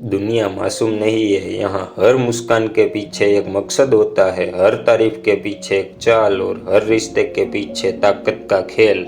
दुनिया मासूम नहीं है। यहाँ हर मुस्कान के पीछे एक मकसद होता है, हर तारीफ के पीछे एक चाल और हर रिश्ते के पीछे ताकत का खेल।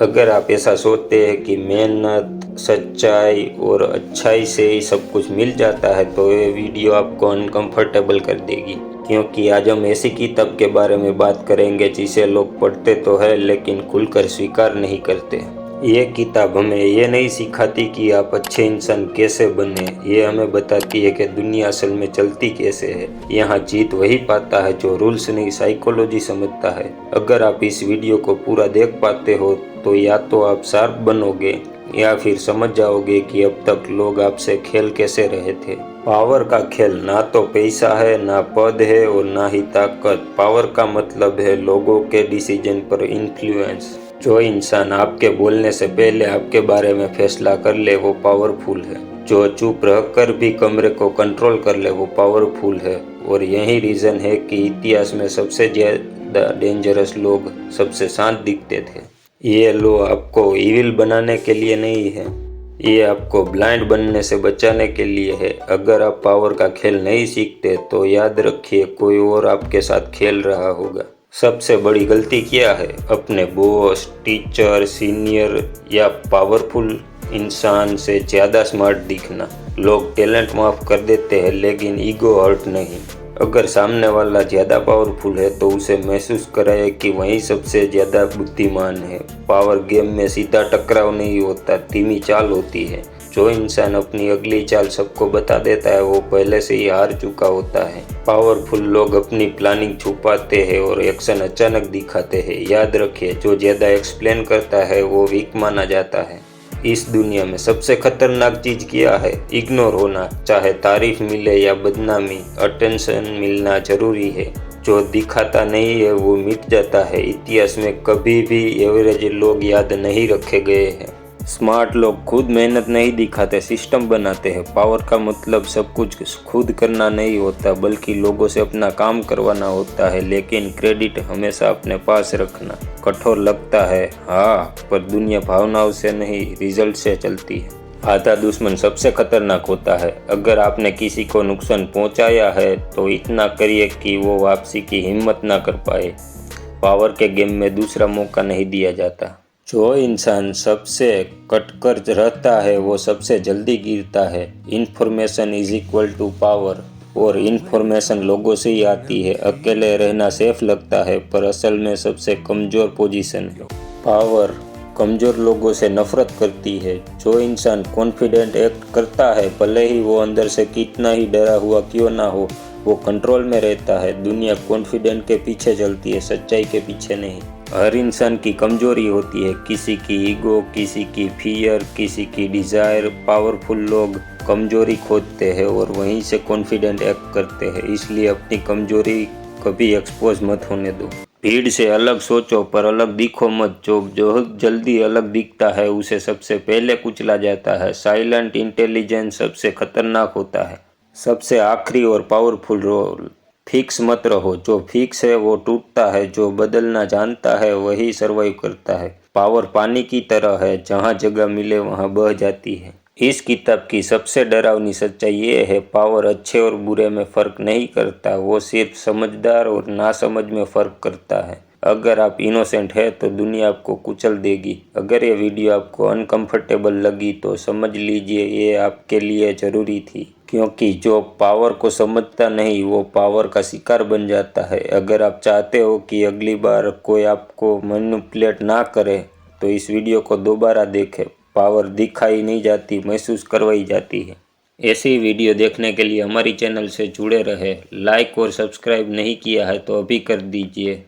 अगर आप ऐसा सोचते हैं कि मेहनत, सच्चाई और अच्छाई से ही सब कुछ मिल जाता है तो ये वीडियो आपको अनकंफर्टेबल कर देगी, क्योंकि आज हम ऐसी किताब के बारे में बात करेंगे जिसे लोग पढ़ते तो है लेकिन खुलकर स्वीकार नहीं करते। ये किताब हमें ये नहीं सिखाती कि आप अच्छे इंसान कैसे बने, ये हमें बताती है कि दुनिया असल में चलती कैसे है। यहाँ जीत वही पाता है जो रूल्स नहीं साइकोलॉजी समझता है। अगर आप इस वीडियो को पूरा देख पाते हो तो या तो आप शार्प बनोगे या फिर समझ जाओगे कि अब तक लोग आपसे खेल कैसे रहे थे। पावर का खेल ना तो पैसा है, ना पद है और ना ही ताकत। पावर का मतलब है लोगों के डिसीजन पर इन्फ्लुएंस। जो इंसान आपके बोलने से पहले आपके बारे में फैसला कर ले वो पावरफुल है। जो चुप रहकर भी कमरे को कंट्रोल कर ले वो पावरफुल है। और यही रीज़न है कि इतिहास में सबसे ज़्यादा डेंजरस लोग सबसे शांत दिखते थे। ये लो आपको इविल बनाने के लिए नहीं है, ये आपको ब्लाइंड बनने से बचाने के लिए है। अगर आप पावर का खेल नहीं सीखते तो याद रखिए कोई और आपके साथ खेल रहा होगा। सबसे बड़ी गलती क्या है? अपने बॉस, टीचर, सीनियर या पावरफुल इंसान से ज़्यादा स्मार्ट दिखना। लोग टैलेंट माफ़ कर देते हैं लेकिन ईगो हर्ट नहीं। अगर सामने वाला ज़्यादा पावरफुल है तो उसे महसूस कराए कि वही सबसे ज़्यादा बुद्धिमान है। पावर गेम में सीधा टकराव नहीं होता, धीमी चाल होती है। जो इंसान अपनी अगली चाल सबको बता देता है वो पहले से ही हार चुका होता है। पावरफुल लोग अपनी प्लानिंग छुपाते हैं और एक्शन अचानक दिखाते हैं। याद रखिए जो ज़्यादा एक्सप्लेन करता है वो वीक माना जाता है। इस दुनिया में सबसे खतरनाक चीज़ क्या है? इग्नोर होना। चाहे तारीफ मिले या बदनामी, अटेंशन मिलना जरूरी है। जो दिखाता नहीं है वो मिट जाता है। इतिहास में कभी भी एवरेज लोग याद नहीं रखे गए हैं। स्मार्ट लोग खुद मेहनत नहीं दिखाते, सिस्टम बनाते हैं। पावर का मतलब सब कुछ खुद करना नहीं होता बल्कि लोगों से अपना काम करवाना होता है, लेकिन क्रेडिट हमेशा अपने पास रखना। कठोर लगता है हाँ, पर दुनिया भावनाओं से नहीं रिजल्ट से चलती है। आधा दुश्मन सबसे खतरनाक होता है। अगर आपने किसी को नुकसान पहुंचाया है तो इतना करिए कि वो वापसी की हिम्मत ना कर पाए। पावर के गेम में दूसरा मौका नहीं दिया जाता। जो इंसान सबसे कटकर रहता है वो सबसे जल्दी गिरता है। Information is equal to power और इन्फॉर्मेशन लोगों से ही आती है। अकेले रहना सेफ लगता है पर असल में सबसे कमज़ोर पोजीशन है। पावर कमज़ोर लोगों से नफरत करती है। जो इंसान कॉन्फिडेंट एक्ट करता है भले ही वो अंदर से कितना ही डरा हुआ क्यों ना हो, वो कंट्रोल में रहता है। दुनिया कॉन्फिडेंट के पीछे चलती है, सच्चाई के पीछे नहीं। हर इंसान की कमजोरी होती है, किसी की ईगो, किसी की फियर, किसी की डिज़ायर। पावरफुल लोग कमजोरी खोजते हैं और वहीं से कॉन्फिडेंट एक्ट करते हैं। इसलिए अपनी कमजोरी कभी एक्सपोज मत होने दो। भीड़ से अलग सोचो पर अलग दिखो मत। जो जल्दी अलग दिखता है उसे सबसे पहले कुचला जाता है। साइलेंट इंटेलिजेंस सबसे खतरनाक होता है। सबसे आखिरी और पावरफुल रोल, फिक्स मत रहो। जो फिक्स है वो टूटता है, जो बदलना जानता है वही सरवाइव करता है। पावर पानी की तरह है, जहाँ जगह मिले वहाँ बह जाती है। इस किताब की सबसे डरावनी सच्चाई ये है, पावर अच्छे और बुरे में फ़र्क नहीं करता, वो सिर्फ समझदार और नासमझ में फ़र्क करता है। अगर आप इनोसेंट है तो दुनिया आपको कुचल देगी। अगर ये वीडियो आपको अनकंफर्टेबल लगी तो समझ लीजिए ये आपके लिए ज़रूरी थी, क्योंकि जो पावर को समझता नहीं वो पावर का शिकार बन जाता है। अगर आप चाहते हो कि अगली बार कोई आपको मैनिपुलेट ना करे तो इस वीडियो को दोबारा देखें। पावर दिखाई नहीं जाती, महसूस करवाई जाती है। ऐसी वीडियो देखने के लिए हमारी चैनल से जुड़े रहे। लाइक और सब्सक्राइब नहीं किया है तो अभी कर दीजिए।